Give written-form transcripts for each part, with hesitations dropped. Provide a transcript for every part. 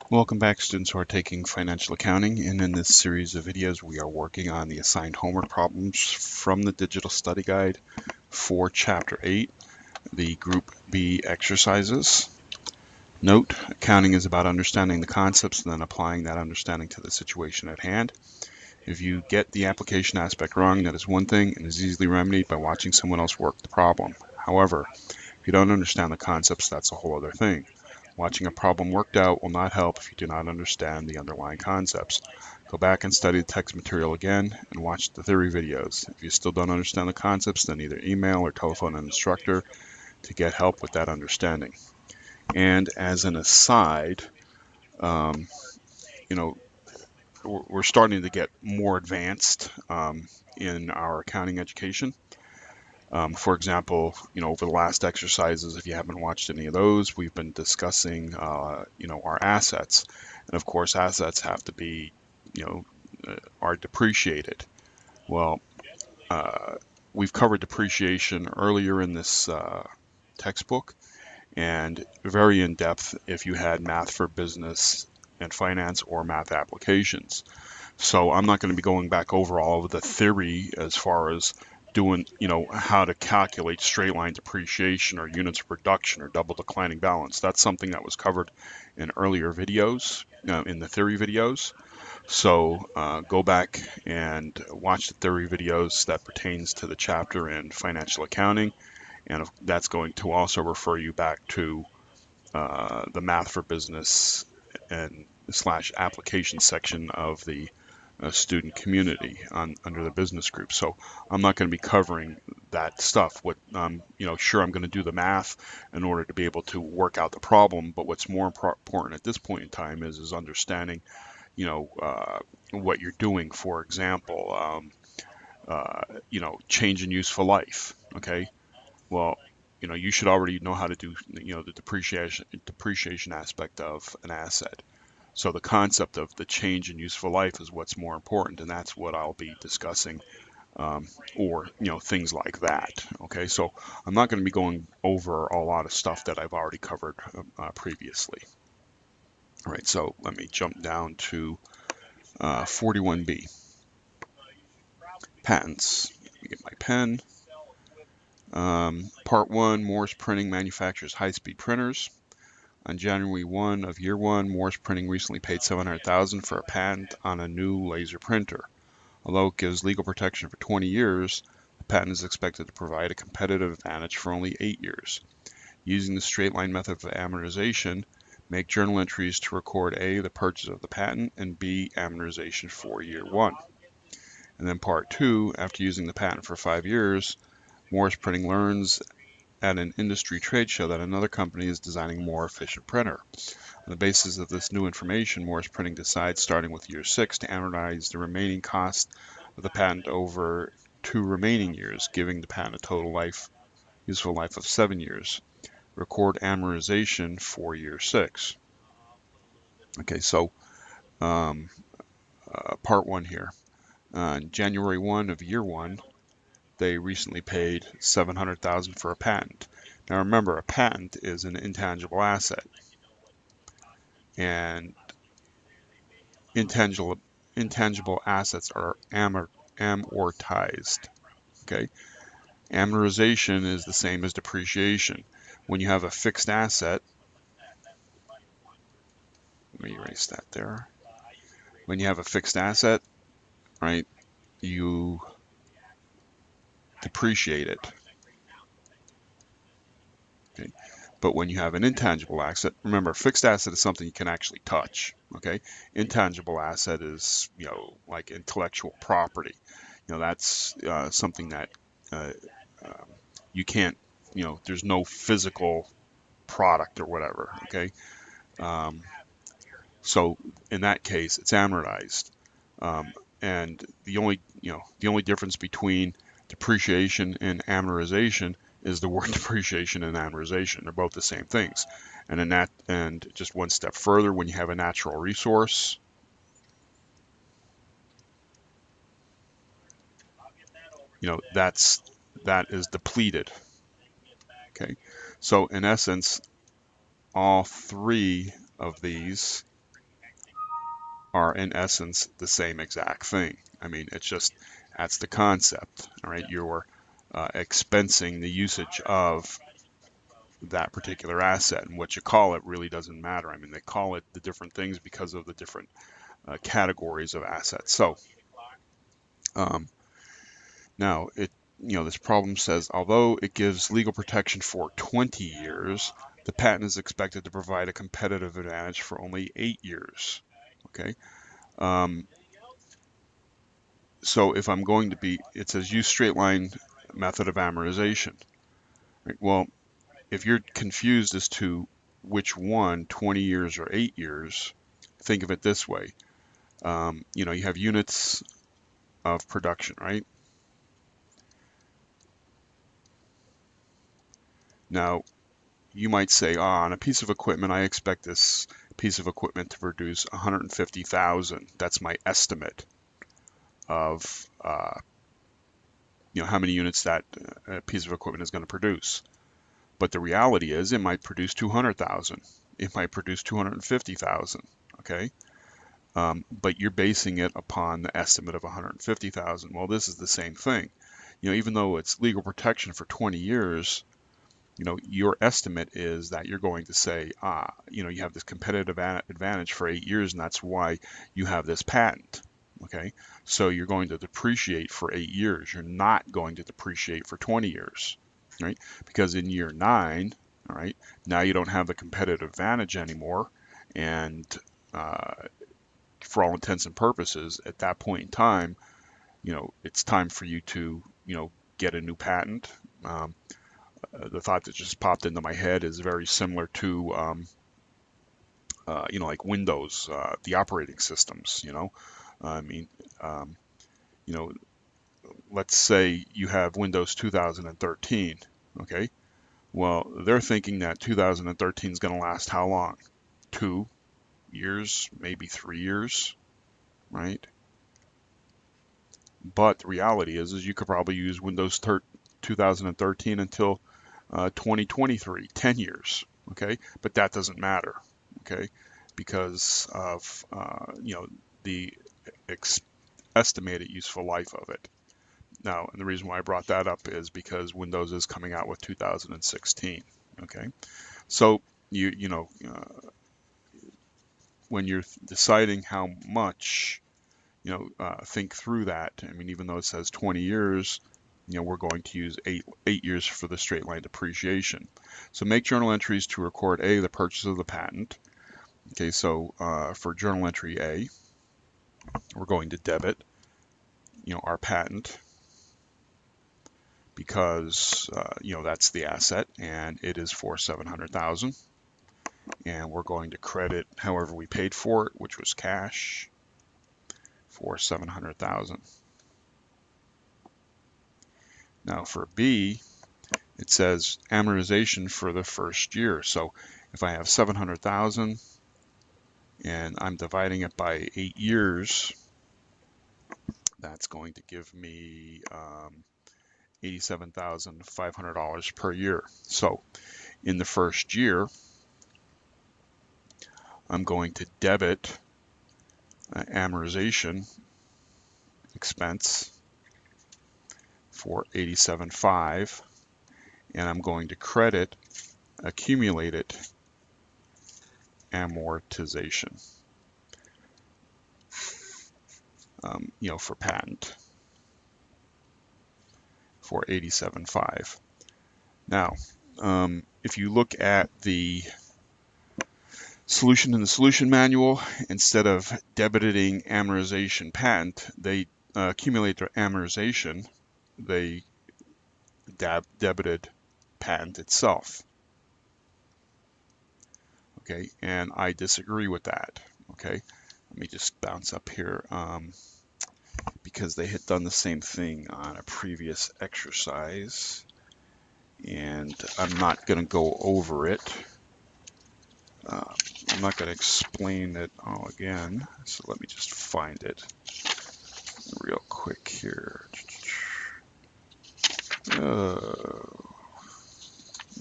Welcome back, students who are taking financial accounting, and in this series of videos we are working on the assigned homework problems from the digital study guide for chapter 8, the group B exercises. Note, accounting is about understanding the concepts and then applying that understanding to the situation at hand. If you get the application aspect wrong, that is one thing and is easily remedied by watching someone else work the problem. However, if you don't understand the concepts, that's a whole other thing. Watching a problem worked out will not help if you do not understand the underlying concepts. Go back and study the text material again and watch the theory videos. If you still don't understand the concepts, then either email or telephone an instructor to get help with that understanding. And as an aside, um, you know, we're starting to get more advanced in our accounting education. For example, over the last exercises, if you haven't watched any of those, we've been discussing, our assets. And of course, assets have to be, are depreciated. Well, uh, we've covered depreciation earlier in this textbook and very in depth if you had math for business and finance or math applications. So I'm not going to be going back over all of the theory as far as doing, how to calculate straight line depreciation or units of production or double declining balance. That's something that was covered in earlier videos, in the theory videos. So go back and watch the theory videos that pertains to the chapter in financial accounting. And that's going to also refer you back to the math for business and slash application section of the student community under the business group. So I'm not going to be covering that stuff. Sure, I'm going to do the math in order to be able to work out the problem, but what's more important at this point in time is understanding, what you're doing. For example, change in useful life. Okay, well, you should already know how to do, the depreciation aspect of an asset. So the concept of the change in useful life is what's more important, and that's what I'll be discussing, or things like that. Okay, so I'm not going to be going over a lot of stuff that I've already covered previously. All right, so let me jump down to 41B, patents. Let me get my pen. Part 1, Morse Printing manufactures high-speed printers. On January 1 of year 1, Morse Printing recently paid $700,000 for a patent on a new laser printer. Although it gives legal protection for 20 years, the patent is expected to provide a competitive advantage for only 8 years. Using the straight line method of amortization, make journal entries to record A, the purchase of the patent, and B, amortization for year 1. And then part 2, after using the patent for 5 years, Morse Printing learns at an industry trade show that another company is designing a more efficient printer. On the basis of this new information, Morse Printing decides, starting with year 6, to amortize the remaining cost of the patent over 2 remaining years, giving the patent a total useful life of 7 years. Record amortization for year 6. Okay, so part 1 here. On January 1 of year 1, they recently paid $700,000 for a patent. Now remember, a patent is an intangible asset, and intangible assets are amortized. Okay, amortization is the same as depreciation. When you have a fixed asset, let me erase that there. When you have a fixed asset, right, you depreciate it. Okay. But when you have an intangible asset, remember, fixed asset is something you can actually touch. Okay, intangible asset is, like intellectual property. That's something that you can't, there's no physical product or whatever. Okay, um, so in that case, it's amortized, and the only difference between depreciation and amortization is the word depreciation and amortization. They're both the same things. And just one step further, when you have a natural resource, that is depleted. Okay, so in essence, all three of these are in essence the same exact thing. I mean, it's just, that's the concept, all right? You're expensing the usage of that particular asset, and what you call it really doesn't matter. I mean, they call it the different things because of the different categories of assets. So now this problem says, although it gives legal protection for 20 years, the patent is expected to provide a competitive advantage for only 8 years. Okay. So if I'm going to be, it says use straight line method of amortization. Right? Well, if you're confused as to which one, 20 years or 8 years, think of it this way. You have units of production, right? Now, you might say, on a piece of equipment, I expect this piece of equipment to produce 150,000. That's my estimate of how many units that piece of equipment is going to produce. But the reality is it might produce 200,000. It might produce 250,000, okay? But you're basing it upon the estimate of 150,000. Well, this is the same thing. Even though it's legal protection for 20 years, your estimate is that you're going to say, you have this competitive advantage for 8 years, and that's why you have this patent. Okay, so you're going to depreciate for 8 years. You're not going to depreciate for 20 years, right? Because in year 9, all right, now you don't have the competitive advantage anymore, and for all intents and purposes, at that point in time, it's time for you to, get a new patent. The thought that just popped into my head is very similar to, like Windows, the operating systems. I mean, let's say you have Windows 2013. Okay, well, they're thinking that 2013 is going to last how long? 2 years, maybe 3 years, right? But the reality is you could probably use Windows 2013 until 2023, 10 years, okay? But that doesn't matter, okay? Because of, the estimated useful life of it. Now, and the reason why I brought that up is because Windows is coming out with 2016, okay? So, when you're deciding how much, think through that. I mean, even though it says 20 years, we're going to use eight years for the straight line depreciation. So make journal entries to record A, the purchase of the patent. Okay, so for journal entry A, we're going to debit, our patent, because that's the asset, and it is for 700,000. And we're going to credit however we paid for it, which was cash, for 700,000. Now for B, it says amortization for the first year. So if I have 700,000 and I'm dividing it by 8 years, that's going to give me $87,500 per year. So in the first year, I'm going to debit amortization expense for $87,500, and I'm going to credit accumulated amortization, for patent, for $87,500. Now, if you look at the solution in the solution manual, instead of debiting amortization patent, they accumulate their amortization, they debited patent itself. Okay, and I disagree with that. Okay, let me just bounce up here, because they had done the same thing on a previous exercise, and I'm not going to go over it. I'm not going to explain it all again, so let me just find it real quick here.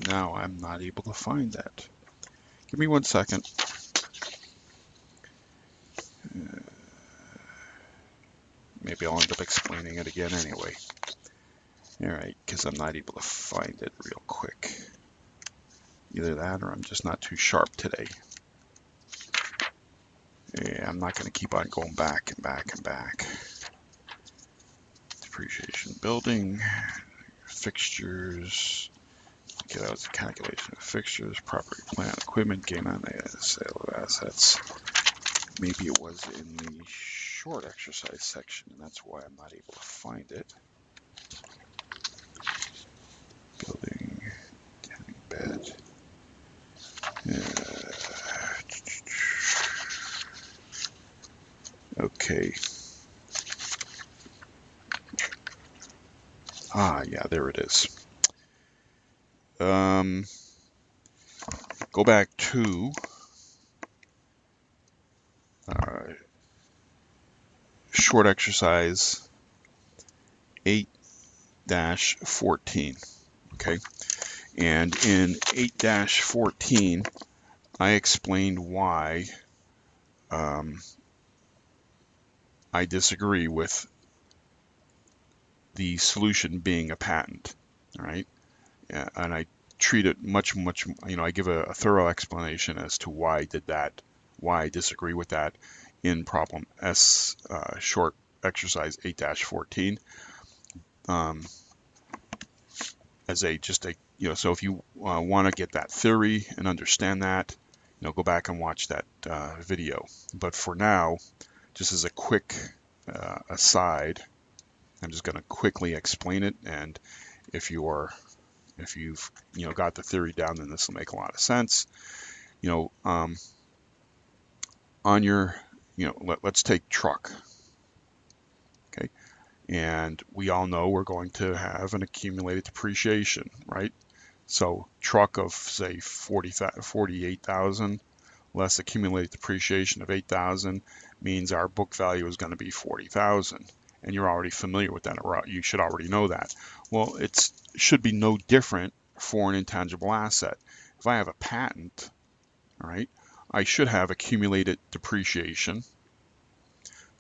Now I'm not able to find that. Give me 1 second. I'll end up explaining it again anyway. Alright, because I'm not able to find it real quick. Either that or I'm just not too sharp today. Yeah, I'm not going to keep on going back and back and back. Depreciation building, fixtures. Okay, that was the calculation of fixtures, property, plant, equipment, gain on the sale of assets. Maybe it was in the short exercise section, and that's why I'm not able to find it. Building, canning bed. Okay. Yeah, there it is. Go back to short exercise 8-14. Okay, and in 8-14, I explained why I disagree with the solution being a patent. All right, and I treat it much, I give a thorough explanation as to why I did that, why I disagree with that in problem S, short exercise 8-14. As so if you want to get that theory and understand that, go back and watch that video. But for now, just as a quick aside, I'm just going to quickly explain it, and if you've got the theory down, then this will make a lot of sense. On your, let's take truck. Okay, and we all know we're going to have an accumulated depreciation, right? So truck of say 48,000 less accumulated depreciation of 8,000 means our book value is going to be 40,000. And you're already familiar with that, or you should already know that. Well, it should be no different for an intangible asset. If I have a patent, all right, I should have accumulated depreciation.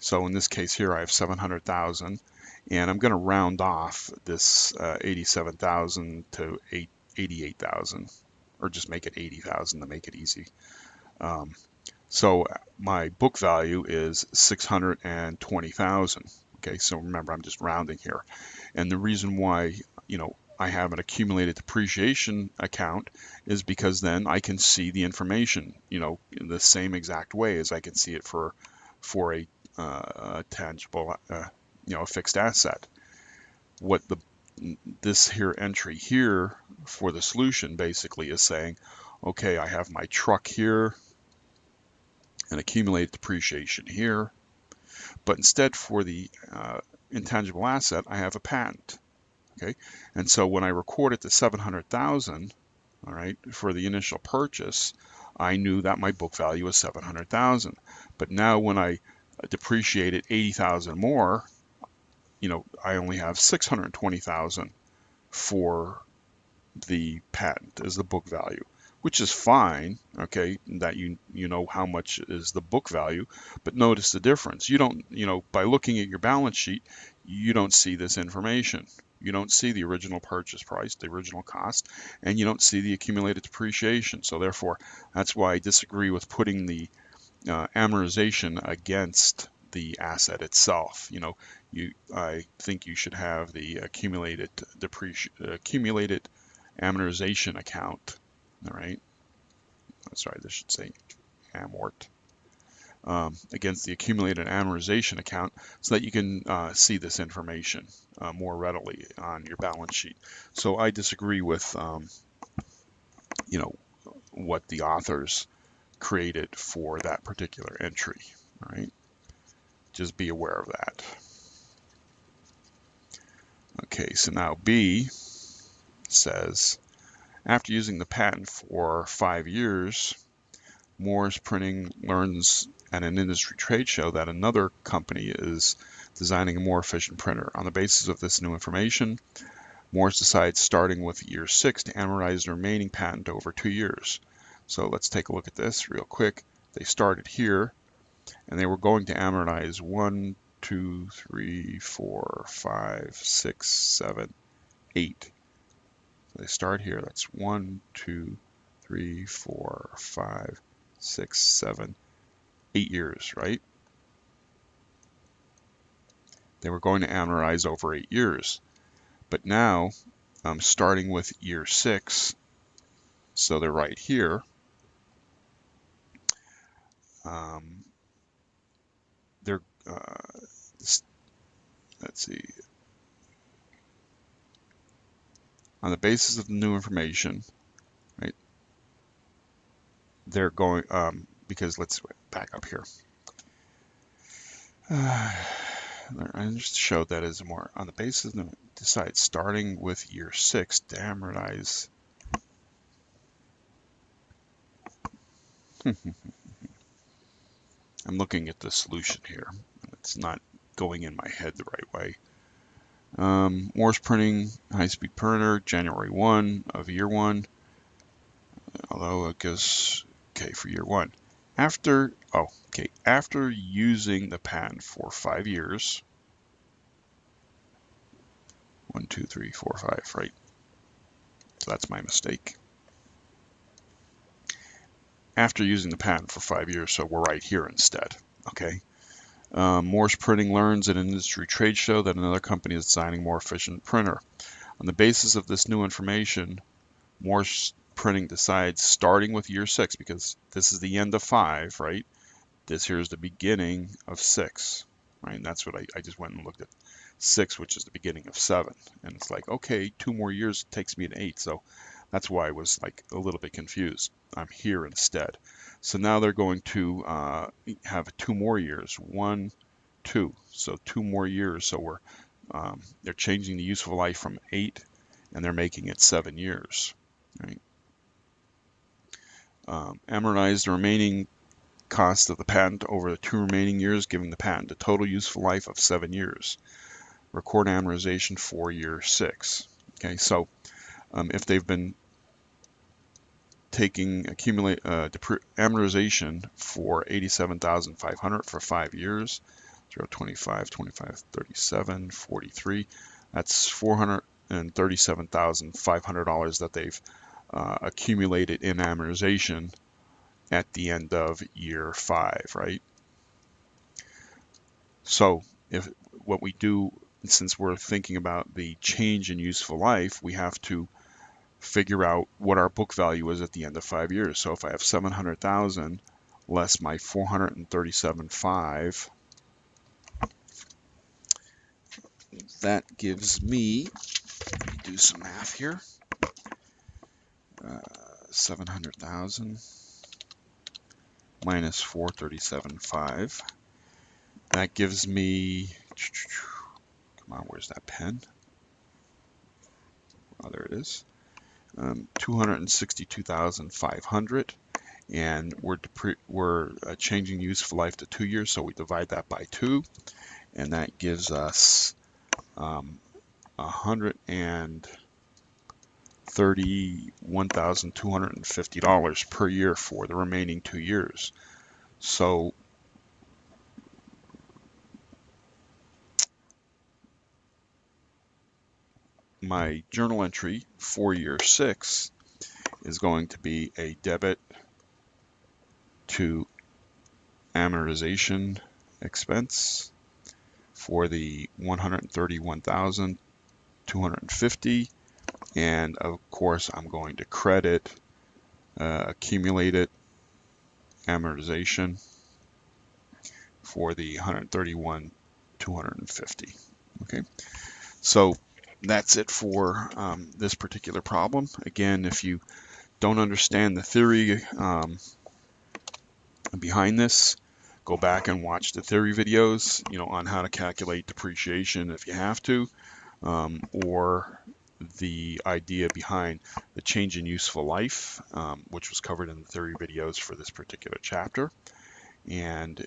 So in this case here, I have 700,000, and I'm going to round off this 87,000 to 88,000, or just make it 80,000 to make it easy. So my book value is 620,000. Okay, so remember, I'm just rounding here. And the reason why, I have an accumulated depreciation account is because then I can see the information, in the same exact way as I can see it for a tangible, a fixed asset. What this here entry here for the solution basically is saying, okay, I have my truck here, and accumulated depreciation here, but instead for the intangible asset, I have a patent. Okay, and so when I recorded the 700,000, all right, for the initial purchase, I knew that my book value was 700,000. But now when I depreciated 80,000 more, I only have 620,000 for the patent as the book value, which is fine, okay, that you know how much is the book value, but notice the difference. You don't, by looking at your balance sheet, you don't see this information. You don't see the original purchase price, the original cost, and you don't see the accumulated depreciation. So therefore, that's why I disagree with putting the amortization against the asset itself. I think you should have the accumulated amortization account. All right. Sorry, this should say amort. Against the accumulated amortization account, so that you can see this information more readily on your balance sheet. So I disagree with what the authors created for that particular entry. All right, just be aware of that. Okay, so now B says, after using the patent for 5 years, Moore's Printing learns at an industry trade show that another company is designing a more efficient printer. On the basis of this new information, Moore's decides, starting with year 6, to amortize the remaining patent over 2 years. So let's take a look at this real quick. They started here, and they were going to amortize 1, 2, 3, 4, 5, 6, 7, 8. So they start here. That's 1, 2, 3, 4, 5, 6, 7, 8 years, right? They were going to amortize over 8 years. But now, starting with year 6, so they're right here, they're, let's see, on the basis of the new information, right, they're going, because let's back up here. I just showed that as more on the basis of decide starting with year 6 to amortize. I'm looking at the solution here. It's not going in my head the right way. Morse printing, high-speed printer, January 1 of year 1. Although it goes okay for year 1. After using the patent for 5 years. 1, 2, 3, 4, 5, right? So that's my mistake. After using the patent for 5 years, so we're right here instead, okay? Morse Printing learns at an industry trade show that another company is designing a more efficient printer. On the basis of this new information, Morse Printing decides, starting with year 6, because this is the end of 5, right? This here is the beginning of 6, right? And that's what I just went and looked at 6, which is the beginning of 7. And it's like, okay, 2 more years takes me to 8. So that's why I was like a little bit confused. I'm here instead. So now they're going to have 2 more years, 1, 2. So 2 more years. So they're changing the useful life from 8 and they're making it 7 years. Right? Amortize the remaining cost of the patent over the 2 remaining years, giving the patent a total useful life of 7 years. Record amortization for year 6. Okay, so if they've been taking amortization for $87,500 for 5 years, 0, 25, 25, 37, 43, that's $437,500 that they've accumulated in amortization at the end of year 5, right? So what we do, since we're thinking about the change in useful life, we have to figure out what our book value is at the end of 5 years. So if I have 700,000 less my 437.5, that gives me, let me do some math here, 700,000 minus 437.5. That gives me, come on, where's that pen? Oh, there it is. 262,500, and we're changing useful life to 2 years, so we divide that by 2, and that gives us $131,250 per year for the remaining 2 years. So my journal entry for year 6 is going to be a debit to amortization expense for the $131,250, and of course I'm going to credit accumulated amortization for the $131,250. Okay, so that's it for this particular problem. Again, if you don't understand the theory behind this, go back and watch the theory videos, on how to calculate depreciation if you have to, or the idea behind the change in useful life, which was covered in the theory videos for this particular chapter. And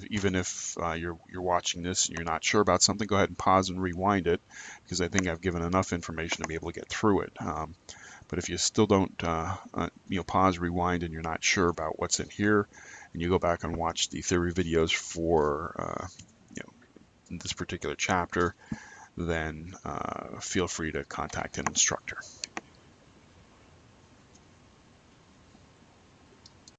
even if you're watching this and you're not sure about something, go ahead and pause and rewind it, because I think I've given enough information to be able to get through it. But if you still don't pause, rewind, and you're not sure about what's in here, and you go back and watch the theory videos for this particular chapter, then feel free to contact an instructor.